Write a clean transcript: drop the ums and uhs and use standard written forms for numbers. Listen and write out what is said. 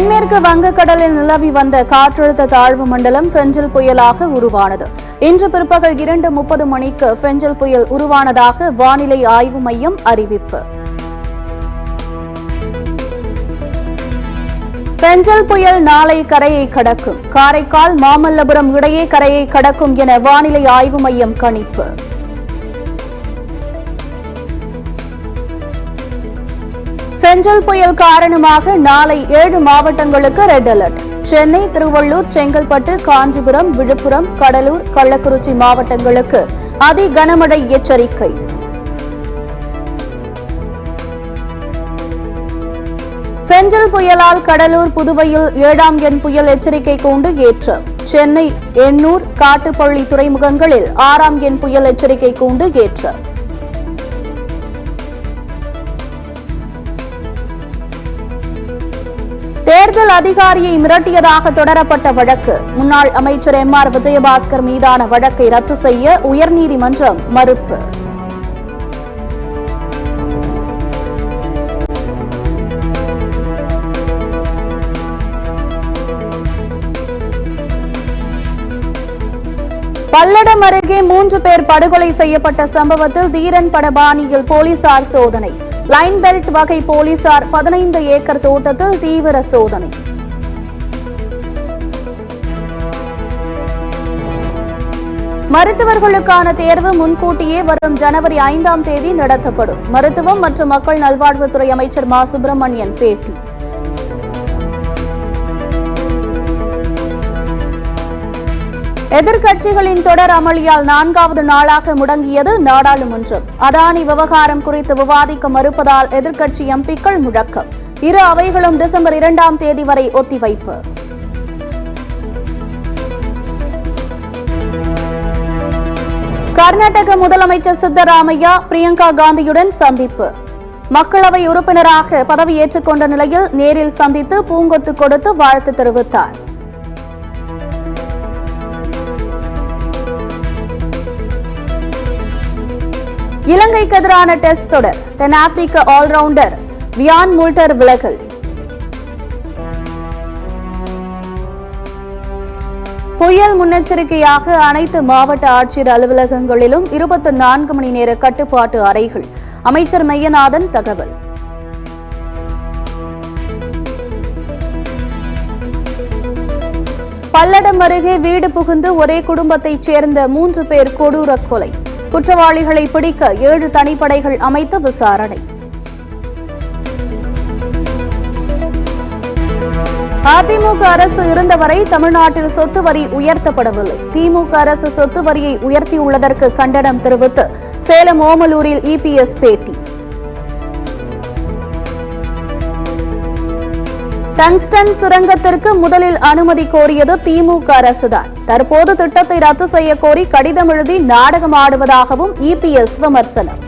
தென்மேற்கு வங்கக்கடலில் நிலவி வந்த காற்றழுத்த தாழ்வு மண்டலம் ஃபெஞ்சல் புயலாக உருவானது. இன்று பிற்பகல் 2:30 மணிக்கு ஃபெஞ்சல் புயல் உருவானதாக வானிலை ஆய்வு மையம் அறிவிப்பு. ஃபெஞ்சல் புயல் நாளை கரையை கடக்கும். காரைக்கால் மாமல்லபுரம் இடையே கரையை கடக்கும் என வானிலை ஆய்வு மையம் கணிப்பு. ஃபெஞ்சல் புயல் காரணமாக நாளை 7 மாவட்டங்களுக்கு ரெட் அலர்ட். சென்னை, திருவள்ளூர், செங்கல்பட்டு, காஞ்சிபுரம், விழுப்புரம், கடலூர், கள்ளக்குறிச்சி மாவட்டங்களுக்கு அதி கனமழை எச்சரிக்கை. ஃபெஞ்சல் புயலால் கடலூர், புதுவையில் 7ஆம் எண் புயல் எச்சரிக்கை கூண்டு ஏற்றம். சென்னை, எண்ணூர், காட்டுப்பள்ளி துறைமுகங்களில் 6ஆம் எண் புயல் எச்சரிக்கை கூண்டு ஏற்றம். தேர்தல் அதிகாரியை மிரட்டியதாக தொடரப்பட்ட வழக்கு. முன்னாள் அமைச்சர் எம்.ஆர். விஜயபாஸ்கர் மீதான வழக்கை ரத்து செய்ய உயர்நீதிமன்றம் மறுப்பு. பல்லடம் அருகே 3 பேர் படுகொலை செய்யப்பட்ட சம்பவத்தில் தீரன் பட பாணியில் போலீசார் சோதனை. லைன் பெல்ட் வகை போலீசார் 15 ஏக்கர் தோட்டத்தில் தீவிர சோதனை. மருத்துவர்களுக்கான தேர்வு முன்கூட்டியே வரும் ஜனவரி 5ஆம் தேதி நடத்தப்படும். மருத்துவம் மற்றும் மக்கள் நல்வாழ்வுத்துறை அமைச்சர் மா. சுப்பிரமணியன் பேட்டி. எதிர்க்கட்சிகளின் தொடர் அமளியால் 4வது நாளாக முடங்கியது நாடாளுமன்றம். அதானி விவகாரம் குறித்து விவாதிக்க மறுப்பதால் எதிர்க்கட்சி எம்பிக்கள் முழக்கம். இரு அவைகளும் டிசம்பர் 2ஆம் தேதி வரை ஒத்திவைப்பு. கர்நாடக முதலமைச்சர் சித்தராமையா பிரியங்கா காந்தியுடன் சந்திப்பு. மக்களவை உறுப்பினராக பதவியேற்றுக் கொண்ட நிலையில் நேரில் சந்தித்து பூங்கொத்து கொடுத்து வாழ்த்து தெரிவித்தார். இலங்கைக்கு எதிரான டெஸ்ட் தொடர். தென்னாப்பிரிக்க ஆல்ரவுண்டர் வியான் முல்டர் விலகல். புயல் முன்னெச்சரிக்கையாக அனைத்து மாவட்ட ஆட்சியர் அலுவலகங்களிலும் 24 மணி நேர கட்டுப்பாட்டு அறைகள். அமைச்சர் மெய்யநாதன் தகவல். பல்லடம் அருகே வீடு புகுந்து ஒரே குடும்பத்தைச் சேர்ந்த 3 பேர் கொடூர கொலை. குற்றவாளிகளை பிடிக்க 7 தனிப்படைகள் அமைத்து விசாரணை. அதிமுக அரசு இருந்தவரை தமிழ்நாட்டில் சொத்து வரி உயர்த்தப்படவில்லை. திமுக அரசு சொத்து வரியை உயர்த்தியுள்ளதற்கு கண்டனம் தெரிவித்து சேலம் ஓமலூரில் இபிஎஸ் பேட்டி. டங்ஸ்டன் சுரங்கத்திற்கு முதலில் அனுமதி கோரியது திமுக அரசுதான். தற்போது திட்டத்தை ரத்து செய்ய கோரி கடிதம் எழுதி நாடகம் ஆடுவதாகவும் இபிஎஸ் விமர்சனம்.